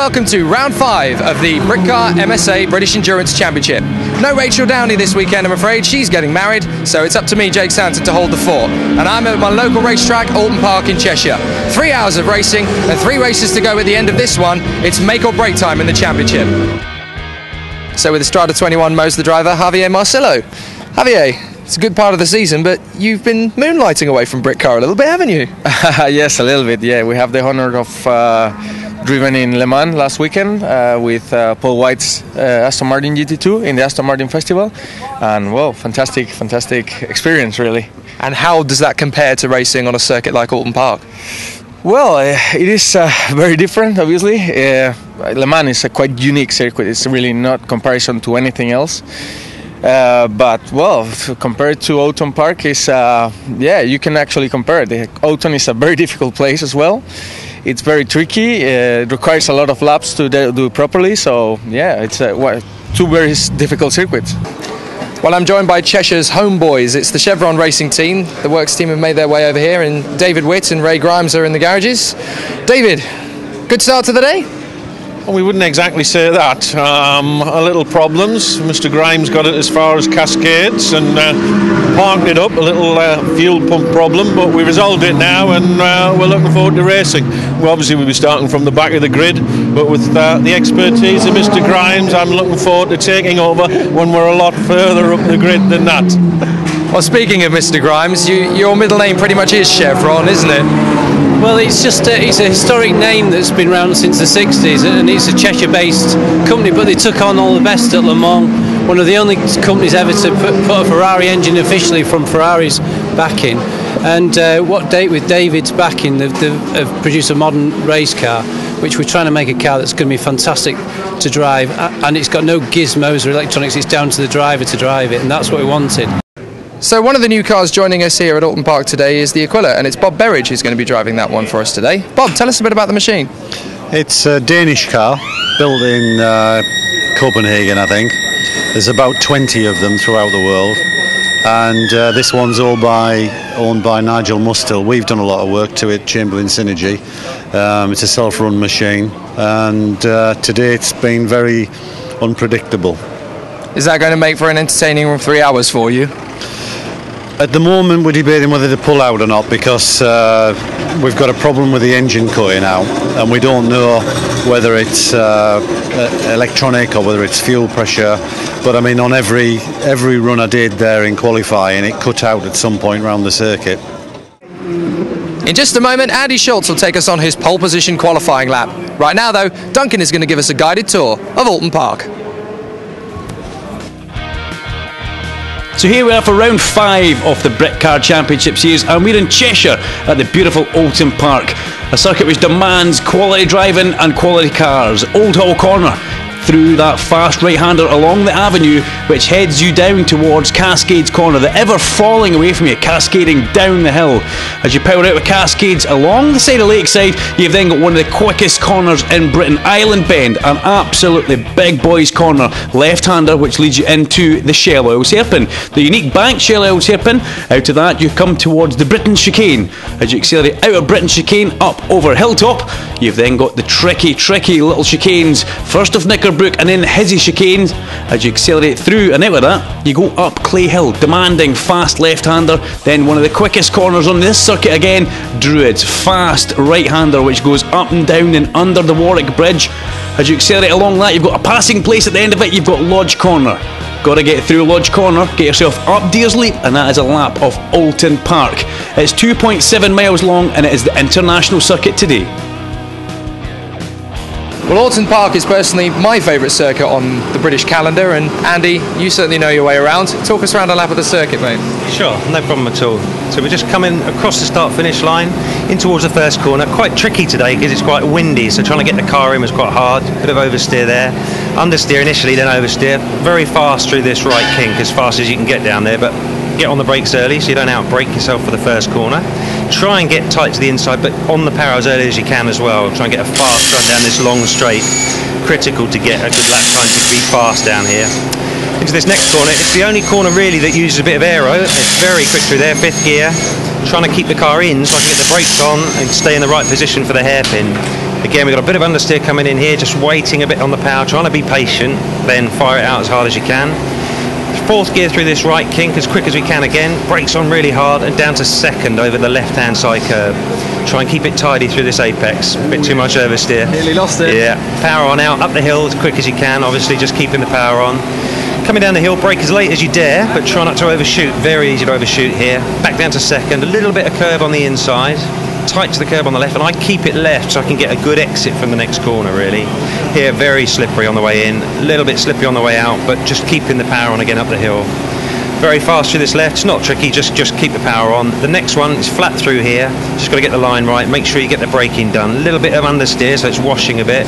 welcome to round 5 of the Britcar MSA British Endurance Championship. No Rachel Downey this weekend, I'm afraid. She's getting married, so it's up to me, Jake Santon, to hold the fort. And I'm at my local racetrack, Oulton Park in Cheshire. 3 hours of racing and 3 races to go at the end of this one. It's make or break time in the championship. So with the Strada 21 Mosler driver, Javier Marcillo. Javier, it's a good part of the season, but you've been moonlighting away from Britcar a little bit, haven't you? Yes, a little bit, yeah. We have the honor of driven in Le Mans last weekend with Paul White's Aston Martin GT2 in the Aston Martin Festival. And, well, fantastic experience, really. And how does that compare to racing on a circuit like Oulton Park? Well, it is very different, obviously. Le Mans is a quite unique circuit. It's really not comparison to anything else. But, well, compared to Oulton Park, yeah, you can actually compare it. Oulton is a very difficult place as well. It's very tricky. It requires a lot of laps to do it properly. So, yeah, it's two very difficult circuits. Well, I'm joined by Cheshire's homeboys. It's the Chevron racing team. The works team have made their way over here, and David Witt and Ray Grimes are in the garages. David, good start to the day? Well, we wouldn't exactly say that. A little problems. Mr. Grimes got it as far as Cascades and parked it up. A little fuel pump problem, but we resolved it now, and we're looking forward to racing. Well, obviously we'll be starting from the back of the grid, but with the expertise of Mr. Grimes, I'm looking forward to taking over when we're a lot further up the grid than that. Well, speaking of Mr. Grimes, your middle name pretty much is Chevron, isn't it? Well, it's just it's a historic name that's been around since the 60s, and it's a Cheshire-based company, but they took on all the best at Le Mans. One of the only companies ever to put a Ferrari engine officially from Ferrari's backing. And what date with David's backing, they've produced a modern race car, which we're trying to make a car that's going to be fantastic to drive, and it's got no gizmos or electronics. It's down to the driver to drive it, and that's what we wanted. So one of the new cars joining us here at Oulton Park today is the Aquila, and it's Bob Berridge who's going to be driving that one for us today. Bob, tell us a bit about the machine. It's a Danish car built in Copenhagen, I think. There's about 20 of them throughout the world, and this one's owned by Nigel Mustill. We've done a lot of work to it, Chamberlain Synergy. It's a self-run machine, and today it's been very unpredictable. Is that going to make for an entertaining 3 hours for you? At the moment we're debating whether to pull out or not, because we've got a problem with the engine cutting out, and we don't know whether it's electronic or whether it's fuel pressure. But I mean, on every run I did there in qualifying, it cut out at some point around the circuit. In just a moment, Andy Schulz will take us on his pole position qualifying lap. Right now though, Duncan is going to give us a guided tour of Oulton Park. So here we are for round 5 of the Britcar Championship Series, and we're in Cheshire at the beautiful Oulton Park, a circuit which demands quality driving and quality cars. Old Hall Corner, through that fast right-hander along the avenue which heads you down towards Cascades Corner, the ever falling away from you, cascading down the hill. As you power out of Cascades along the side of Lakeside, you've then got one of the quickest corners in Britain, Island Bend, an absolutely big boys corner, left-hander, which leads you into the Shell Oils Hairpin, the unique bank Shell Oils Hairpin. Out of that you come towards the Britain Chicane. As you accelerate out of Britain Chicane up over Hilltop, you've then got the tricky little chicanes, first of Knickerbrook and then Hizzy chicanes. As you accelerate through and out of that, you go up Clay Hill, demanding fast left-hander. Then one of the quickest corners on this circuit again, Druids, fast right-hander which goes up and down and under the Warwick Bridge. As you accelerate along that, you've got a passing place at the end of it, you've got Lodge Corner. Got to get through Lodge Corner, get yourself up Deers Leap, and that is a lap of Oulton Park. It's 2.7 miles long, and it is the international circuit today. Well, Oulton Park is personally my favourite circuit on the British calendar, and Andy, you certainly know your way around. Talk us around a lap of the circuit, mate. Sure, no problem at all. So we're just coming across the start-finish line in towards the first corner. Quite tricky today because it's quite windy, so trying to get the car in was quite hard. Bit of oversteer there. Understeer initially, then oversteer. Very fast through this right kink, as fast as you can get down there, but get on the brakes early so you don't outbrake yourself for the first corner. Try and get tight to the inside, but on the power as early as you can as well. Try and get a fast run down this long straight. Critical to get a good lap time to be fast down here. Into this next corner, it's the only corner really that uses a bit of aero. It's very quick through there, 5th gear. Trying to keep the car in so I can get the brakes on and stay in the right position for the hairpin. Again, we've got a bit of understeer coming in here, just waiting a bit on the power, trying to be patient, then fire it out as hard as you can. Fourth gear through this right kink as quick as we can again, brakes on really hard and down to second over the left-hand side curve. Try and keep it tidy through this apex, a bit too much oversteer. Nearly lost it. Yeah, power on out, up the hill as quick as you can, obviously just keeping the power on. Coming down the hill, brake as late as you dare, but try not to overshoot, very easy to overshoot here. Back down to second, a little bit of curve on the inside, tight to the curb on the left, and I keep it left so I can get a good exit from the next corner really. Here, very slippery on the way in, a little bit slippery on the way out, but just keeping the power on again up the hill. Very fast through this left, it's not tricky, just keep the power on. The next one is flat through here, just got to get the line right, make sure you get the braking done. A little bit of understeer, so it's washing a bit.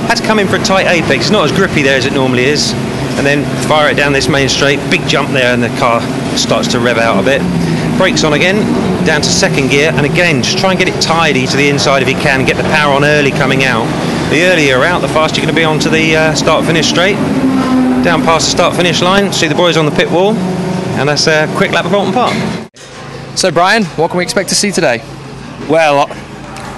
Had to come in for a tight apex, it's not as grippy there as it normally is. And then fire it down this main straight, big jump there and the car starts to rev out a bit. Brakes on again, down to second gear, and again, just try and get it tidy to the inside if you can, get the power on early coming out. The earlier you're out, the faster you're going to be onto the start-finish straight. Down past the start-finish line, see the boys on the pit wall, and that's a quick lap of Oulton Park. So Brian, what can we expect to see today? Well,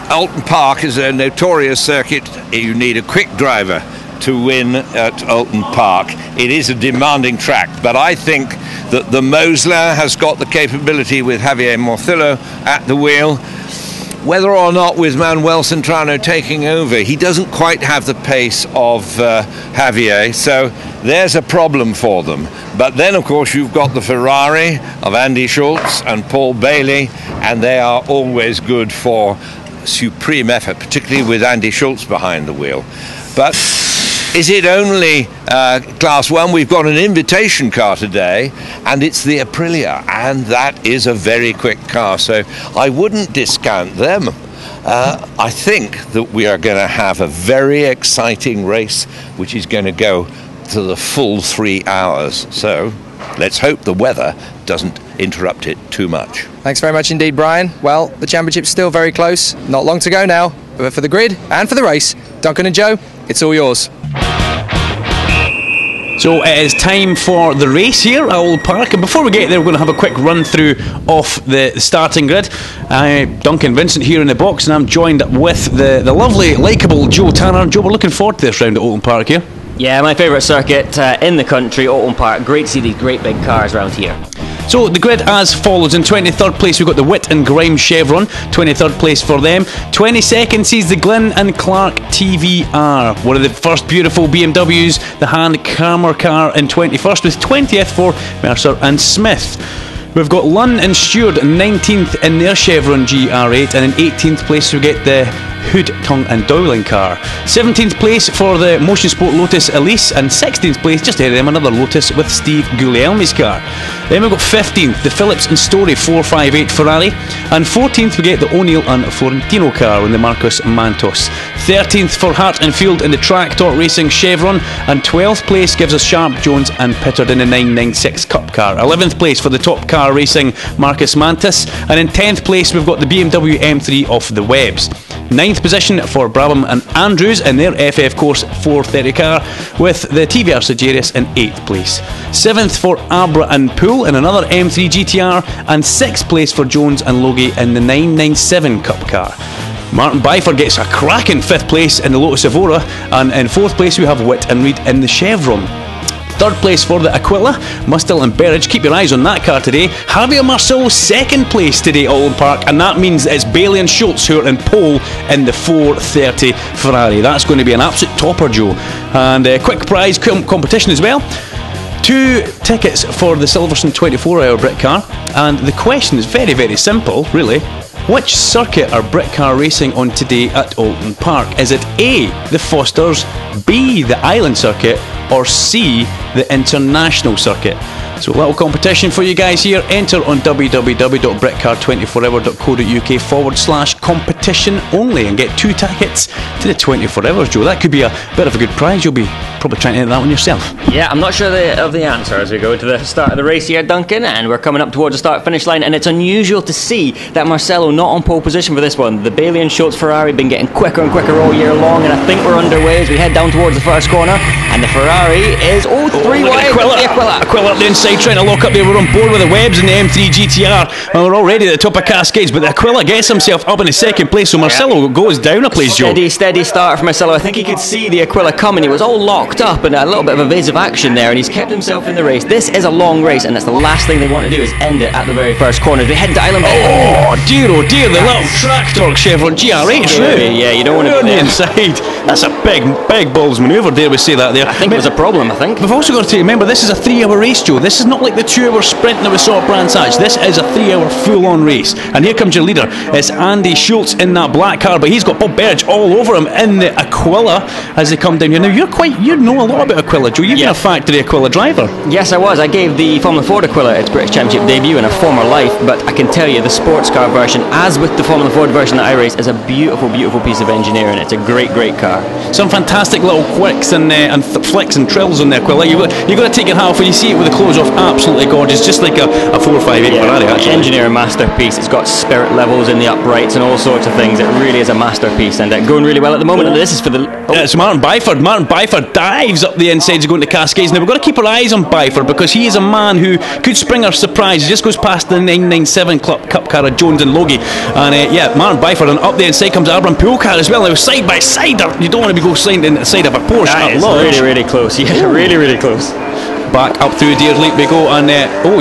Oulton Park is a notorious circuit. You need a quick driver to win at Oulton Park. It is a demanding track, but I think that the Mosler has got the capability with Javier Morcillo at the wheel. Whether or not with Manuel Cintrano taking over, he doesn't quite have the pace of Javier, so there's a problem for them. But then, of course, you've got the Ferrari of Andy Schulz and Paul Bailey, and they are always good for supreme effort, particularly with Andy Schulz behind the wheel. But is it only Class 1? We've got an invitation car today, and it's the Aprilia, and that is a very quick car, so I wouldn't discount them. I think that we are going to have a very exciting race, which is going to go to the full 3 hours. So let's hope the weather doesn't interrupt it too much. Thanks very much indeed, Brian. Well, the championship's still very close. Not long to go now. But for the grid and for the race, Duncan and Joe, it's all yours. So it is time for the race here at Oulton Park, and before we get there we're going to have a quick run through of the starting grid. Duncan Vincent here in the box, and I'm joined with the lovely, likeable Joe Tanner. Joe, we're looking forward to this round at Oulton Park here. Yeah, my favourite circuit in the country, Oulton Park. Great to see these great big cars around here. So the grid as follows. In 23rd place we've got the Witt and Grimes Chevron, 23rd place for them. 22nd sees the Glynn and Clark TVR, one of the first beautiful BMWs, the hand Kramer car in 21st, with 20th for Mercer and Smith. We've got Lunn and Stewart 19th in their Chevron GR8, and in 18th place we get the Hood, Tongue and Dowling car. 17th place for the Motionsport Lotus Elise, and 16th place just ahead of them another Lotus with Steve Guglielmi's car. Then we've got 15th the Phillips and Story 458 Ferrari, and 14th we get the O'Neill and Florentino car in the Marcos Mantis. 13th for Hart and Field in the Tracktorque Racing Chevron, and 12th place gives us Sharp, Jones and Pittard in the 996 Cup car. 11th place for the Topcats Racing Marcos Mantis, and in 10th place we've got the BMW M3 off the Webbs. 9th position for Brabham and Andrews in their FF Course 430 car, with the TVR Sagerius in 8th place. 7th for Abra and Poole in another M3 GTR, and 6th place for Jones and Logie in the 997 Cup car. Martin Byford gets a cracking 5th place in the Lotus Evora, and in 4th place we have Witt and Reed in the Chevron. 3rd place for the Aquila, Mustel and Berridge. Keep your eyes on that car today. Javier Morcillo 2nd place today at Oulton Park, and that means it's Bailey and Schultz who are in pole in the 430 Ferrari. That's going to be an absolute topper, Joe. And quick prize competition as well. 2 tickets for the Silverstone 24-hour Britcar, and the question is very, very simple, really. Which circuit are Britcar racing on today at Oulton Park? Is it A, the Fosters, B, the Island Circuit, or C, the International Circuit? So a little competition for you guys here. Enter on www.britcar24hour.co.uk/competition only and get 2 tickets to the 24 hours, Joe. That could be a bit of a good prize. You'll be probably trying to enter that one yourself. Yeah, I'm not sure of the answer as we go to the start of the race here, Duncan, and we're coming up towards the start-finish line, and it's unusual to see that Morcillo not on pole position for this one. The Bailey and Schultz Ferrari have been getting quicker and quicker all year long, and I think we're underway as we head down towards the first corner, and the Ferrari is 3 wide. Aquila up the inside. inside trying to lock up there. We're on board with the Webbs and the M3 GTR, and we're already at the top of Cascades, but the Aquila gets himself up in the second place, so Marcelo goes down a place, Joe. Steady start for Marcelo. I think he could see the Aquila coming. He was all locked up and a little bit of evasive action there, and he's kept himself in the race. This is a long race, and that's the last thing they want to do is end it at the very first corner. They head to Island Bay. Oh dear, the little Tracktorque Chevron GR8 route. Yeah, you don't want to be on the there. inside. That's a big balls manoeuvre, dare we say that there. I think it was a problem, I think. We've also got to remember, this is a 3-hour race, Joe. This is not like the 2-hour sprint that we saw at Brands Hatch. This is a 3-hour full-on race. And here comes your leader. It's Andy Schulz in that black car, but he's got Bob Burge all over him in the Aquila as they come down here. Now, you know a lot about Aquila, Joe. You've been a factory Aquila driver. Yes, I was. I gave the Formula Ford Aquila its British Championship debut in a former life, but I can tell you the sports car version, as with the Formula Ford version that I race, is a beautiful piece of engineering. It's a great car. Some fantastic little quicks and flicks and trills on the Aquila. You've got to take your hat off when you see it with the clothes off. Absolutely gorgeous, just like a 458 Ferrari, actually. Engineering masterpiece. It's got spirit levels in the uprights and all sorts of things. It really is a masterpiece, and going really well at the moment. And this is for the... It's Martin Byford. Martin Byford dives up the insides of going to Cascades. Now, we've got to keep our eyes on Byford because he is a man who could spring our surprise. He just goes past the 997 Cup car of Jones and Logie. And Martin Byford, and up the inside comes Abram Poolcar as well. Now, side by side, you don't want to be going sliding inside of a Porsche. It's really close. Yeah, really close. Back up through Deer Leap we go, and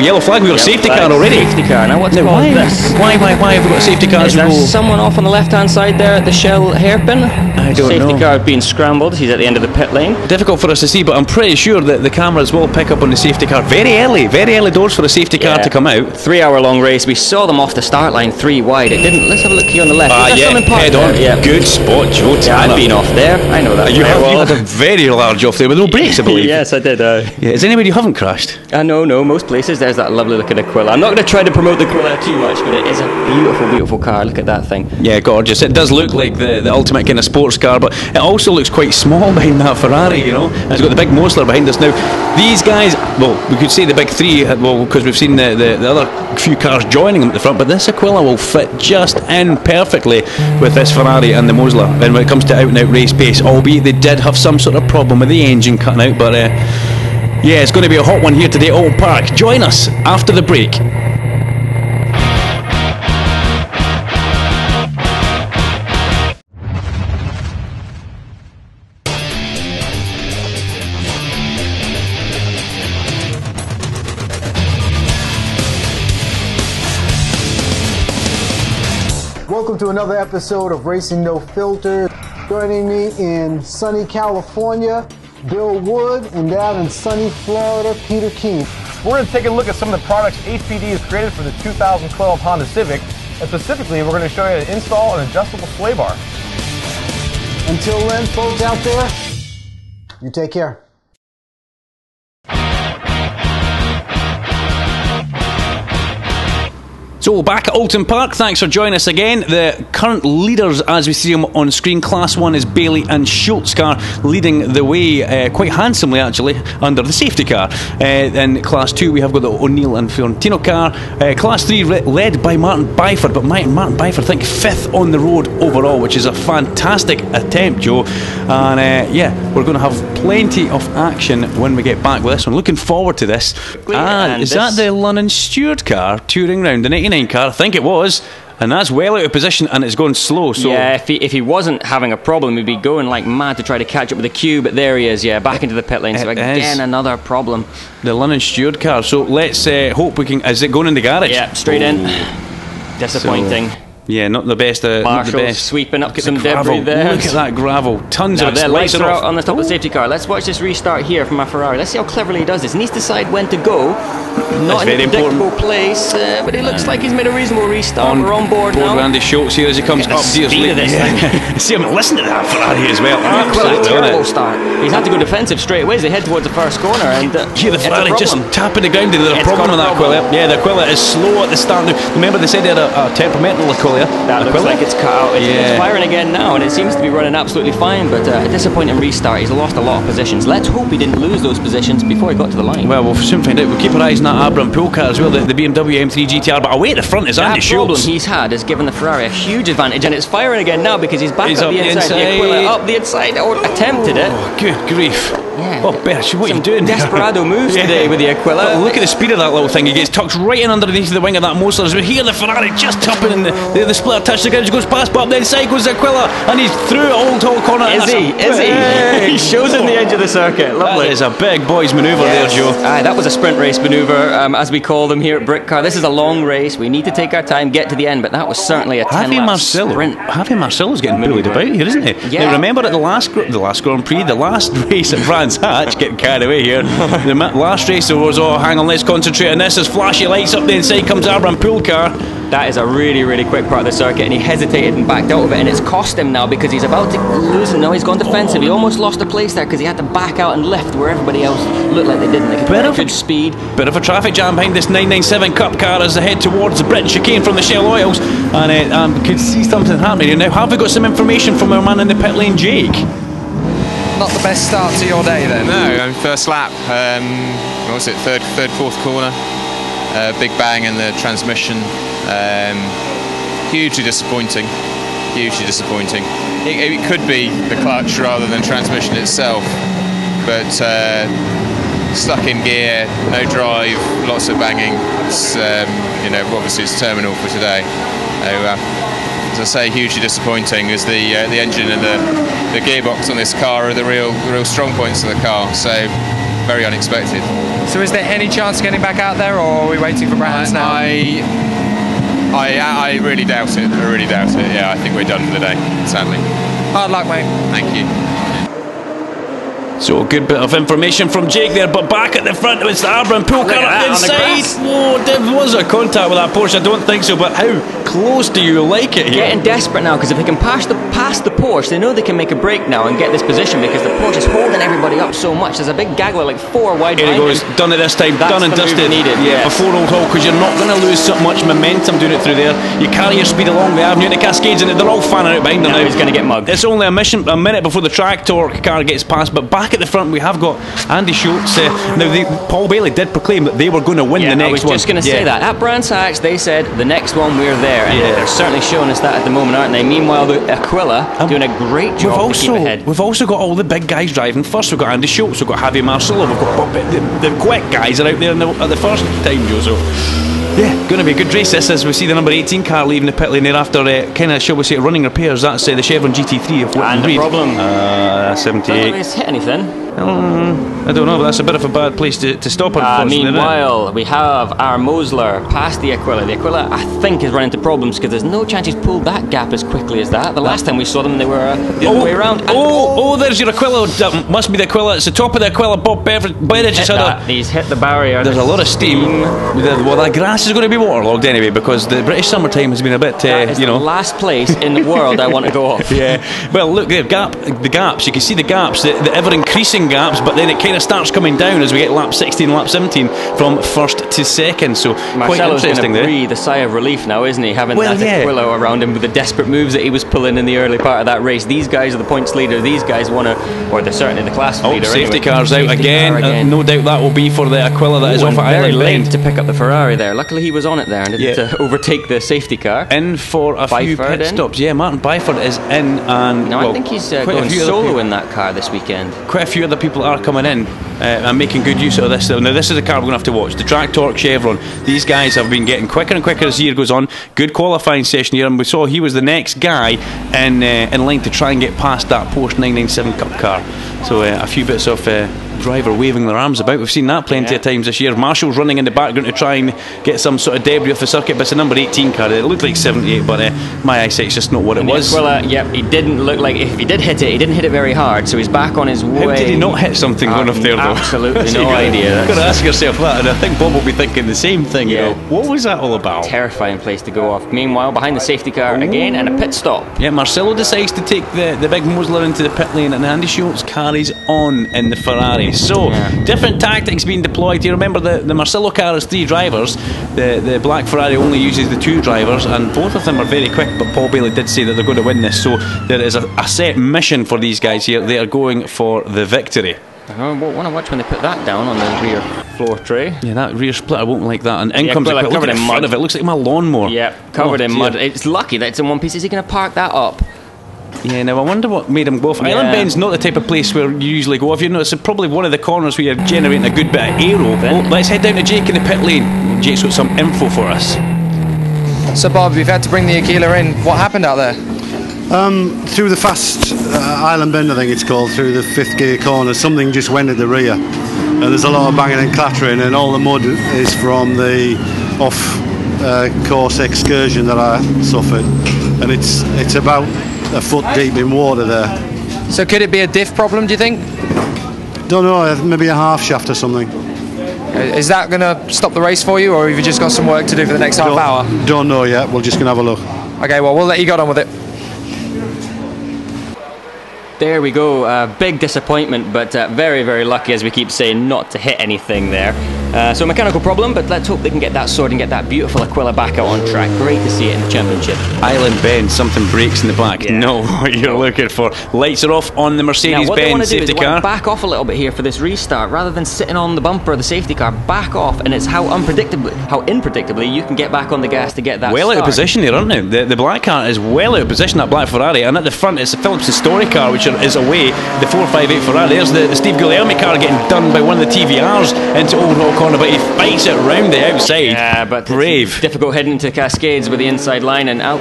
yellow flag, we've got a safety car already. Safety car. Now what's caused this? Why have we got a safety car? Is there someone off on the left hand side there at the Shell hairpin? I don't know. Safety car being scrambled. He's at the end of the pit lane. Difficult for us to see, but I'm pretty sure that the cameras will pick up on the safety car very early doors for a safety car to come out. 3-hour long race. We saw them off the start line 3 wide. It didn't. Let's have a look here on the left. Head on. Yeah. Good spot, Joe. I've been off there. I know that. You had a very large off there with no brakes, I believe. Yes, I did. Is anywhere you haven't crashed? No, most places. There's that lovely looking Aquila. I'm not going to try to promote the Aquila too much, but it is a beautiful car. Look at that thing. Yeah, gorgeous. It does look like the ultimate kind of sports car, but it also looks quite small behind that Ferrari, you know. And it's got the big Mosler behind us now. These guys, well, we could say the big three, because we've seen the other few cars joining them at the front, but this Aquila will fit just in perfectly with this Ferrari and the Mosler. And when it comes to out-and-out race pace, albeit they did have some sort of problem with the engine cutting out, but yeah, it's going to be a hot one here today at Oulton Park. Join us after the break. Welcome to another episode of Racing No Filter. Joining me in sunny California, Bill Wood, and down in sunny Florida, Peter King. We're going to take a look at some of the products HPD has created for the 2012 Honda Civic, and specifically we're going to show you how to install an adjustable sway bar. Until then, folks out there, you take care. So back at Oulton Park, thanks for joining us again. The current leaders as we see them on screen, Class 1 is Bailey and Schulz car leading the way quite handsomely actually under the safety car. In Class 2 we have got the O'Neill and Fiorentino car. Class 3 led by Martin Byford, but Martin Byford I think 5th on the road overall, which is a fantastic attempt, Joe. And yeah, we're going to have plenty of action when we get back with this one. Looking forward to this. Is that the Lunnon Stewart car touring round the 99 car? I think it was, and that's well out of position and it's going slow. So yeah, if he wasn't having a problem, he'd be going like mad to try to catch up with the queue, but there he is, back into the pit lane. So again, another problem. The Lunnon Stewart car. So let's hope we can. Is it going in the garage? Yeah, straight in. Disappointing. Yeah, not the best. Not the best. Sweeping up, get some debris there. Look at that gravel. Tons of it. The lights are out on the top of the safety car. Let's watch this restart here from our Ferrari. Let's see how cleverly he does this. He needs to decide when to go. Not in a predictable place, but it looks like he's made a reasonable restart. We're on board now. Randy Schulz here as he comes up. See him listen to that Ferrari as well. Absolutely terrible start. He's had to go defensive straight away as they head towards the first corner. And the Ferrari just tapping the ground. There's a problem with that Aquila. Yeah, the Aquila is slow at the start. Remember they said they had a temperamental Aquila. That looks like it's cut out. It's firing again now, and it seems to be running absolutely fine, but a disappointing restart. He's lost a lot of positions. Let's hope he didn't lose those positions before he got to the line. Well, we'll soon find out. We'll keep our eyes on that Abram Poolcar as well, the BMW M3 GTR, but away at the front is Andy Schulz. The problem he's had has given the Ferrari a huge advantage, and it's firing again now because he's back up the inside. The Aquila up the inside, attempted it. Good grief. Yeah. Oh, Berch, what are you doing? Desperado moves today with the Aquila. Well, look at the speed of that little thing. He gets tucked right in underneath the wing of that Mosler. As we hear the Ferrari just tapping in the splitter touch the ground, goes past, but then side goes the Aquila, and he's through Old Hall corner. Is he? He shows him the edge of the circuit. Lovely. That is a big boys manoeuvre there, Joe. That was a sprint race manoeuvre, as we call them here at Britcar. This is a long race. We need to take our time, get to the end, but that was certainly a 10-lap sprint. Javi Marcello's getting bullied about here, isn't he? Yeah. Now, remember at the last Grand Prix, the last race at Brands Hatch, getting carried away here. The last race there was, oh, hang on, let's concentrate on this. There's flashy lights up the inside, comes Arbran Poolcar. That is a really, really quick part of the circuit, and he hesitated and backed out of it, and it's cost him now because he's about to lose it. Now he's gone defensive. He almost lost a place there because he had to back out and lift where everybody else looked like they didn't. They could get good speed. Bit of a traffic jam behind this 997 Cup car as they head towards the Britain chicane from the Shell Oils, and could see something happening here. Now, have we got some information from our man in the pit lane, Jake? Not the best start to your day then? No, first lap, what was it, third, fourth corner, big bang in the transmission, hugely disappointing, It could be the clutch rather than transmission itself, but stuck in gear, no drive, lots of banging. It's, obviously it's terminal for today. As I say, hugely disappointing, as the engine and the gearbox on this car are the real strong points of the car. So very unexpected. So is there any chance of getting back out there, or are we waiting for Brands now? I really doubt it. Yeah, I think we're done for the day, sadly. Hard luck, mate. Thank you. So a good bit of information from Jake there, but back at the front it's Arbran Poolcar up the inside. Whoa, was there contact with that Porsche? I don't think so, but how close do you like it here? Getting desperate now, because if they can pass the Porsche, they know they can make a break now and get this position, because the Porsche is holding everybody up so much. There's a big gaggle, like 4 wide. Here he goes, done it this time, done and dusted. Needed, yeah, before Old Hall, because you're not going to lose so much momentum doing it through there. You carry your speed along the avenue, and the Cascades, and they're all fanning out behind them now. He's going to get mugged. It's only a minute before the Tracktorque car gets past, but back at the front we have got Andy Schulz. Now, Paul Bailey did proclaim that they were going to win the next one. I was just going to say that. At Brands Hatch, they said the next one we're there, and they're certainly showing us that at the moment, aren't they? Meanwhile, the Aquila doing a great job to keep ahead. We've also got all the big guys driving first. We've got Andy Schulz, we've got Javi Marcello, we've got the quick guys are out there at the first time, Joe. So yeah, going to be a good race this, as we see the number 18 car leaving the pit lane there after kind of, shall we say, running repairs. That's the Chevron GT3 of Whitman Reed. Problem. 78. Has hit anything? I don't know, but that's a bit of a bad place to stop, unfortunately. Meanwhile, we have our Mosler past the Aquila. The Aquila, I think, has run into problems because there's no chance he's pulled that gap as quickly as that. The last time we saw them, they were the other way around. There's your Aquila. That must be the Aquila. It's the top of the Aquila. Bob Beveridge has had he's hit the barrier. There's a lot of steam. Well, that grass is going to be waterlogged anyway, because the British summertime has been a bit, the last place in the world I want to go off. Yeah. Well, look, the gaps. You can see the gaps, the ever increasing gaps, but then it kind of starts coming down as we get lap 16, lap 17 from first to second. So quite interesting there. Breathe a sigh of relief now, isn't he? Having that Aquila around him with the desperate moves that he was pulling in the early part of that race. These guys are the points leader. These guys want to, or they're certainly the class leader. Safety cars out again. No doubt that will be for the Aquila that is off at very Island late Bend to pick up the Ferrari there. Luckily he was on it there and didn't overtake the safety car. In for a few pit stops. Yeah, Martin Byford is in, and I think he's going solo in that car this weekend. Quite a few other people are coming in and making good use of this. Now this is a car we're going to have to watch, the Tracktorque Chevron. These guys have been getting quicker and quicker as the year goes on. Good qualifying session here, and we saw he was the next guy in line to try and get past that Porsche 997 Cup car. So a few bits of driver waving their arms about. We've seen that plenty of times this year. Marshall's running in the background to try and get some sort of debris off the circuit, but it's a number 18 car. It looked like 78, but my eyesight's just not what it was. Well, he didn't look like, if he did hit it, he didn't hit it very hard, so he's back on his way. How did he not hit something going off there, though? Absolutely no idea. You've got to ask yourself that, and I think Bob will be thinking the same thing. You know, what was that all about? Terrifying place to go off. Meanwhile, behind the safety car again, and a pit stop. Yeah, Marcello decides to take the big Mosler into the pit lane, and Andy Schulz carries on in the Ferrari. So different tactics being deployed here. Remember, the Marcello car has 3 drivers. The black Ferrari only uses the 2 drivers, and both of them are very quick, but Paul Bailey did say that they're going to win this, so there is a set mission for these guys here. They are going for the victory. I want to watch when they put that down on the rear floor tray. Yeah, that rear splitter won't like that. And in comes the covered in mud. It looks like my lawnmower. Yeah, covered in mud. It's lucky that it's in one piece. Is he going to park that up? Yeah, now I wonder what made him go off. Island Bend's not the type of place where you usually go off. You know, it's probably one of the corners where you're generating a good bit of aero. Oh, let's head down to Jake in the pit lane. Jake's got some info for us. So Bob, we've had to bring the Aquila in. What happened out there? Through the fast Island Bend, I think it's called, through the 5th gear corner, something just went at the rear. And there's a lot of banging and clattering, and all the mud is from the off-course excursion that I suffered. And it's about a foot deep in water there. So could it be a diff problem, do you think? Don't know, maybe a half shaft or something. Is that going to stop the race for you, or have you just got some work to do for the next half hour? Don't know yet, we're just going to have a look. Okay, well, we'll let you get on with it. There we go, big disappointment, but very, very lucky, as we keep saying, not to hit anything there. So mechanical problem, but let's hope they can get that sorted and get that beautiful Aquila back out on track. Great to see it in the championship. Island Bend, something breaks in the back. Yeah. No, what you're looking for. Lights are off on the Mercedes-Benz safety car. Back off a little bit here for this restart, rather than sitting on the bumper of the safety car. Back off, and it's how impredict you can get back on the gas to get that well start. Out of position there, aren't they? The black car is well out of position, that black Ferrari, and at the front it's the Phillips Story car, which is away, the 458 Ferrari. There's the Steve Guglielmi car getting done by one of the TVRs into Old Hall Corner, but he fights it round the outside. Yeah, but brave. It's difficult heading into Cascades with the inside line and out.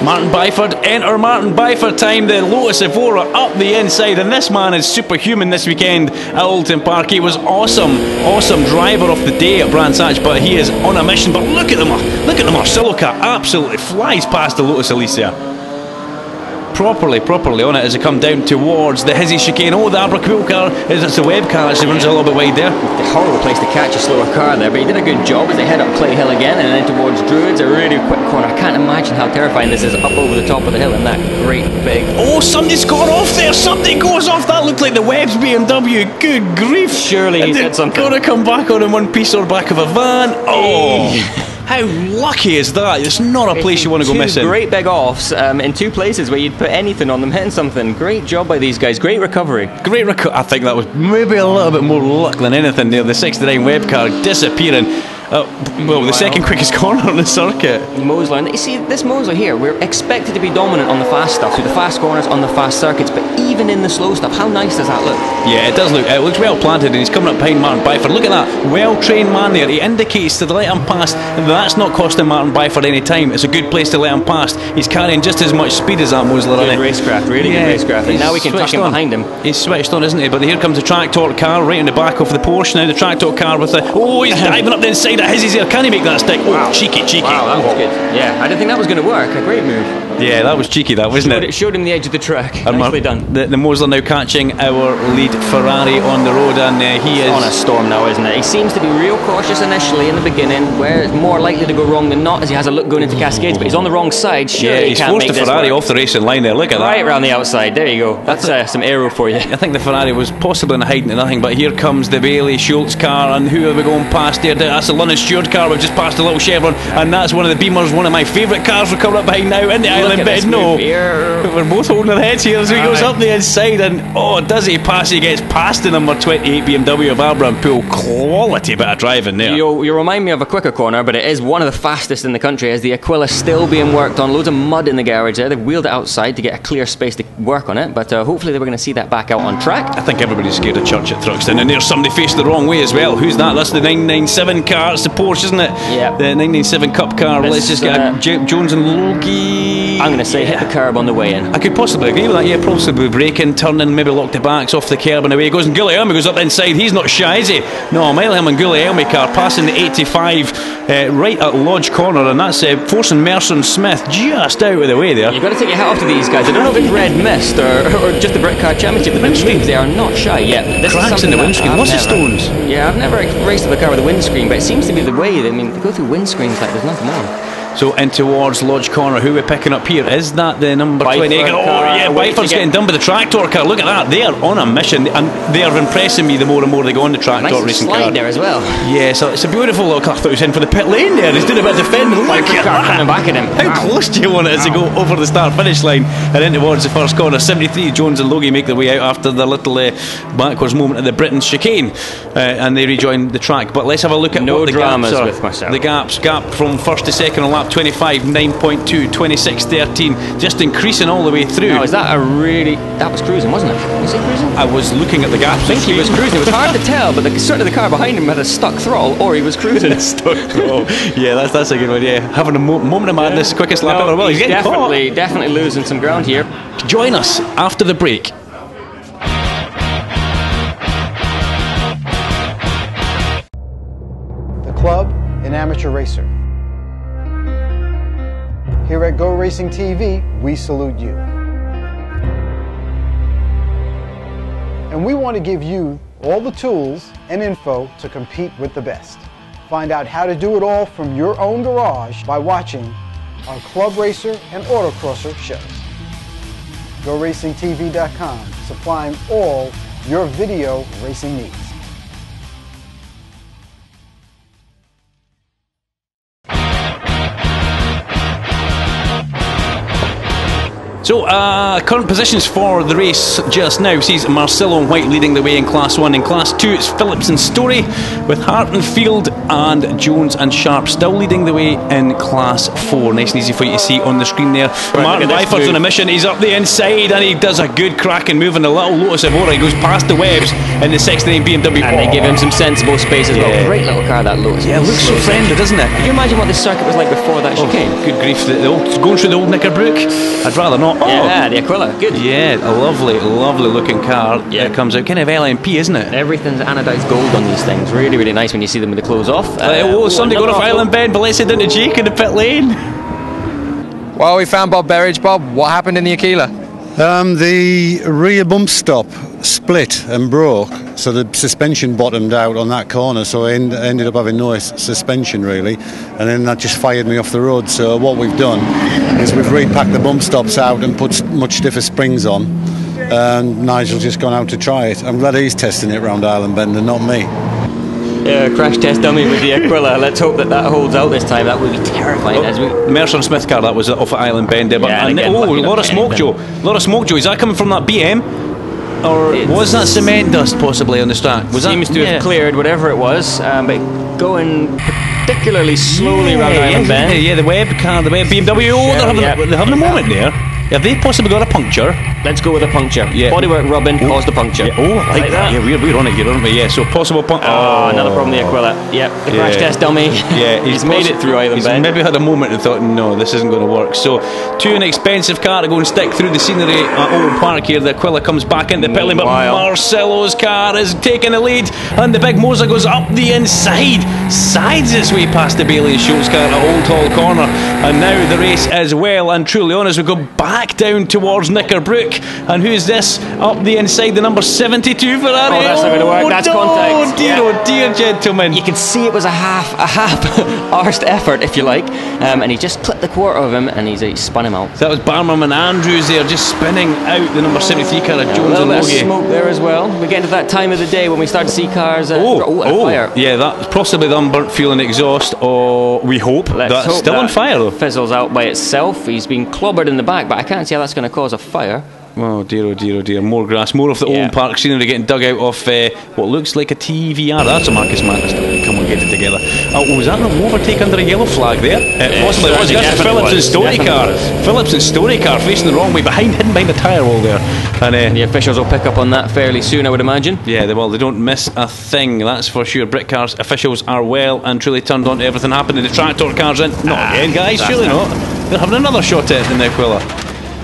Martin Byford, enter Martin Byford time. The Lotus Evora up the inside, and this man is superhuman this weekend at Oulton Park. He was awesome driver of the day at Brands Hatch, but he is on a mission. But look at the Morcillo car, absolutely flies past the Lotus Elise. Properly on it as they come down towards the Hizzy chicane. Oh, the Abercool car, it's a web car, actually runs a little bit wide there. A horrible place to catch a slower car there, but he did a good job as they head up Clay Hill again and then towards Druids, a really quick corner. I can't imagine how terrifying this is up over the top of the hill in that great big... Oh, somebody's gone off there, something goes off. That looked like the Webb's BMW, good grief. Surely he's hit something. Got to come back on in one piece or back of a van. Oh... How lucky is that? It's not a place you want to go missing. Great big offs in two places where you'd put anything on them hitting something. Great job by these guys. Great recovery. I think that was maybe a little bit more luck than anything there. The 69 web car disappearing. The second quickest corner on the circuit. Mosler, and you see this Mosler here, we're expected to be dominant on the fast stuff, so the fast corners on the fast circuits, but even in the slow stuff, how nice does that look? Yeah, it does look. It looks well planted, and he's coming up behind Martin Byford. Look at that, well-trained man there. He indicates to let him pass. That's not costing Martin Byford any time. It's a good place to let him pass. He's carrying just as much speed as that Mosler. Good racecraft, really good racecraft. And now we can tuck him behind him. He's switched on, isn't he? But here comes the Tracktorque car right in the back of the Porsche now. The Tracktorque car with the... Oh, he's diving up the inside of his here. Can he make that stick? Wow. Oh, cheeky. Wow, that was good. Yeah, I didn't think that was going to work. A great move. Yeah, that was cheeky, that wasn't it? It showed him the edge of the track. Nicely done. The Mosler now catching our lead Ferrari on the road, and he is on a storm now, isn't it? He seems to be real cautious initially in the beginning, where it's more likely to go wrong than not, as he has a look going into Cascades, but he's on the wrong side. Surely he's forced the Ferrari off the racing line there. Look at that. Right around the outside. There you go. That's some aero for you. I think the Ferrari was possibly in hiding to nothing, but here comes the Bailey Schulz car, and who are we going past here? That's the London Stewart car. We've just passed a little Chevron, and that's one of the Beamers, one of my favourite cars. We're coming up behind now in the Island Bend. No. We're both holding our heads here as he goes up the inside, and does he pass? He gets past the number 28 BMW of Abraham Poole. Quality bit of driving there. You remind me of a quicker corner, but it is one of the fastest in the country, as the Aquila still being worked on. Loads of mud in the garage there. They've wheeled it outside to get a clear space to work on it, but hopefully they were going to see that back out on track. I think everybody's scared of church at Thruxton, and there's somebody faced the wrong way as well. Who's that? That's the 997 car. It's the Porsche, isn't it? Yeah. The 997 Cup car. Let's just get Jones and Logie. I'm going to say hit the curb on the way in. I could possibly agree with that. Yeah, possibly braking, turning, maybe lock the backs off the curb and away he goes. And Guglielmi goes up inside. He's not shy, is he? No, Mileham and Guglielmi car passing the 85 right at Lodge Corner, and that's forcing Mercer and Smith just out of the way there. You've got to take your hat off to these guys. I don't know if it's red mist or just the Britcar Championship. The windscreens, they are not shy yet. This cracks in the windscreen. What's the stones? Yeah, I've never raced with a car with a windscreen, but it seems to be the way. I mean, they go through windscreens like there's nothing on. So in towards Lodge Corner, who are we picking up here? Is that the number 28? Oh yeah, Byford's getting done by the Tracktorque car. Look at that, they are on a mission, and they are impressing me the more and more they go on the Tracktorque racing car. Nice slide there as well. Yeah, so it's a beautiful little car. I thought he was in for the pit lane there. He's doing a bit of defending. Look at that. Coming back at him. How close do you want it as they go over the start-finish line and in towards the first corner? 73, Jones and Logie make their way out after the little backwards moment at the Britain chicane, and they rejoin the track. But let's have a look at no what the dramas gaps are. With myself. The gap from first to second on lap lap 25, 9.2, 26.13, just increasing all the way through. Now, is that a really... That was cruising, wasn't it? Was he cruising? I was looking at the gap. I think he was cruising. It was hard to tell, but certainly the car behind him had a stuck throttle, or he was cruising. Stuck throttle. Yeah, that's a good one, yeah. Having a moment of madness, quickest lap ever. Well, he's getting definitely losing some ground here. Join us after the break. The club, an amateur racer. Here at Go Racing TV, we salute you. And we want to give you all the tools and info to compete with the best. Find out how to do it all from your own garage by watching our Club Racer and Autocrosser shows. GoRacingTV.com, supplying all your video racing needs. So, current positions for the race just now sees Marcillo and White leading the way in Class 1. In Class 2, it's Phillips and Story, with Hart and Field and Jones and Sharp still leading the way in Class 4. Nice and easy for you to see on the screen there. Right, Martin Byford's on a mission. He's up the inside and he does a good cracking move in the little Lotus Evora. He goes past the webs in the 69 BMW. And they give him some sensible space as well. Great little car, that Lotus. Yeah, it looks so friendly, doesn't it? Can you imagine what this circuit was like before that chicane? Good grief. Going through the old Knickerbrook. I'd rather not. Yeah, the Aquila, good. Yeah, a lovely looking car. Yeah. It comes out kind of LMP, isn't it? Everything's anodized gold on these things. Really, really nice when you see them with the clothes off. Sunday going off Island Bend, but let's head into Jake in the pit lane. Well, we found Bob Berridge. Bob, what happened in the Aquila? The rear bump stop split and broke, so the suspension bottomed out on that corner, so I ended up having no suspension really, and then that just fired me off the road. So what we've done is we've repacked the bump stops out and put much stiffer springs on, and Nigel's just gone out to try it. I'm glad he's testing it around Island Bend and not me. Yeah, crash test dummy with the Aquila. Let's hope that holds out this time. That would be terrifying. Mercer and Smith car, that was off at Island Bend there. But yeah, a lot of smoke, Joe. A lot of smoke, Joe. Is that coming from that BM? Or was that cement dust possibly on the track? Seems to have cleared whatever it was, but going particularly slowly around Island Bend. Yeah, the web car, the web BMW. They're having a moment there. Have they possibly got a puncture? Let's go with a puncture. Yeah. Bodywork rubbing caused the puncture. Yeah. Oh, I like that. Yeah, we're on it here, aren't we? Yeah, so possible puncture. Oh, another problem with the Aquila. Yep, the crash test dummy. Yeah, he's made it through Island Bend. Maybe had a moment and thought, no, this isn't going to work. So, too an expensive car to go and stick through the scenery at Oulton Park here. The Aquila comes back into the pit lane, but Marcello's car is taking the lead, and the big Mosler goes up the inside, sides its way past the Bailey and Schulz car at Old Hall Corner, and now the race is well and truly on as we go back down towards Knickerbrook. And who's this up the inside? The number 72 Ferrari. Oh, that's not going to work. That's contact. Oh dear, gentlemen. You can see it was a half arsed effort, if you like, and he just clipped the quarter of him, and he spun him out. So that was Barnum and Andrews there, just spinning out the number 73 car of Jones and Logie. A little bit of smoke there as well. We get into that time of the day when we start to see cars fire. Yeah, that's possibly the unburnt fuel and exhaust, or we hope. That's still on fire though. Fizzles out by itself. He's been clobbered in the back, but I can't see how that's going to cause a fire. Oh dear, oh dear, oh dear. More grass, more of the Oulton Park scenery getting dug out of what looks like a TVR. That's a Marcos Mantis. Come on, get it together. Was that an overtake under a yellow flag there? Possibly it was. That's the Phillips and Story car. Phillips and Story car facing the wrong way, hidden behind the tyre wall there. And the officials will pick up on that fairly soon, I would imagine. Yeah, they don't miss a thing, that's for sure. Britcar's officials are well and truly turned on to everything happening. The Tracktorque cars in. Not again, guys, surely not. They're having another shot at it in the Aquila.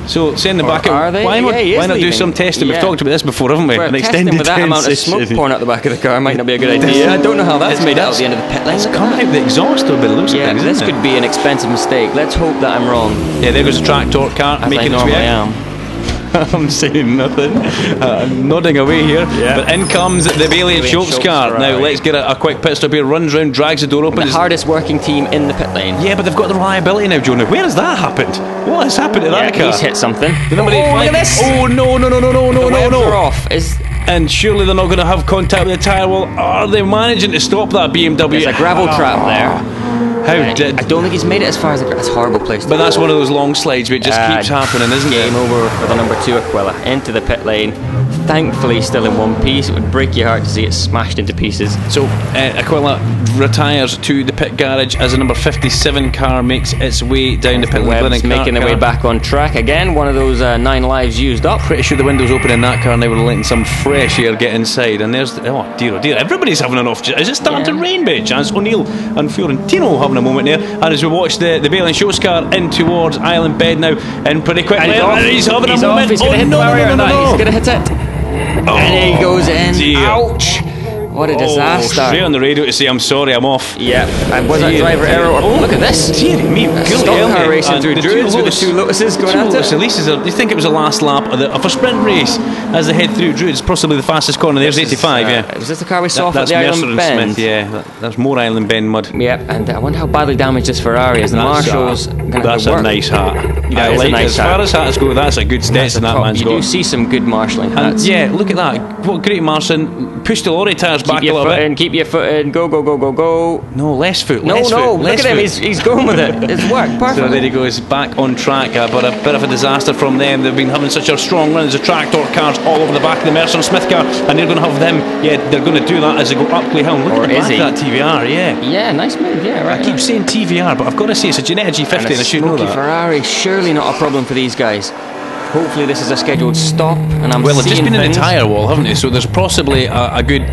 So send them back out. Why not do some testing? We've talked about this before, haven't we? An extended with that amount of smoke pouring out the back of the car might not be a good idea. I don't know how that's made it out the end of the pit lane. It's coming out the exhaust though, by the looks of things. This could be an expensive mistake. Let's hope that I'm wrong. Yeah, there goes a Tracktorque car making its way out. I'm saying nothing. I'm nodding away here. But in comes the Bailey and Schulz car. Now let's get a quick pit stop here. Runs round, drags the door open. The hardest working team in the pit lane. Yeah, but they've got the reliability now, Jonah. Where has that happened? What has happened to that car? He's hit something. The number 8 look at this. Oh no! They're off. And surely they're not going to have contact with the tyre wall. Are they managing to stop that BMW? There's a gravel trap there. I don't think he's made it as far as that's a horrible place to But that's one of those long slides where it just keeps happening, isn't it? Game over for the number 2 Aquila. Into the pit lane. thankfully still in one piece. It would break your heart to see it smashed into pieces. So Aquila retires to the pit garage as the number 57 car makes its way down the pit lane. Making their way back on track again. One of those 9 lives used up. Pretty sure the window's open in that car now. We're letting some fresh air get inside, and there's oh dear, everybody's having an off. Is it starting to rain by chance? O'Neill and Fiorentino having a moment there, and as we watch the Bale and Schulz car in towards Island Bed now, and pretty quickly he's having a moment. He's going to hit the barrier. He's going to hit it, and he goes in. Dear. Ouch! What a disaster. Straight on the radio to say I'm sorry, I'm off. Yeah, and was that driver error? Look at this. Dear me, stock car racing through Druids with the 2 Lotuses going at it. Elise's, do you think it was the last lap of a sprint race as they head through Druids? Possibly the fastest corner. There's 85, yeah. Was this the car we saw at the Island Bend? Smith, yeah, that's more Island Bend mud. Yeah, and I wonder how badly damaged this Ferrari is. The Marshall's going to That's a nice hat. Yeah, I like it. As far as hats go, that's a good Stetson that man's got. You do see some good marshalling hats. Yeah, look at that. What great marshalling. Push the lorry tyres back a little bit. Keep your foot in, go. No, less foot. No, look at him, he's going with it. It's worked perfectly. So there he goes, back on track, but a bit of a disaster from them. They've been having such a strong run. There's a Tracktorque cars all over the back of the Mercer Smith car, and they're going to have them, they're going to do that as they go up Clay Hill. Look at the back of that TVR, Yeah, nice move, yeah, right. I keep saying TVR, but I've got to say it's a Ginetta G50, and I should know that. Ferrari, surely not a problem for these guys. Hopefully this is a scheduled stop, and well, they've just been in the tyre wall, haven't they? So there's possibly a good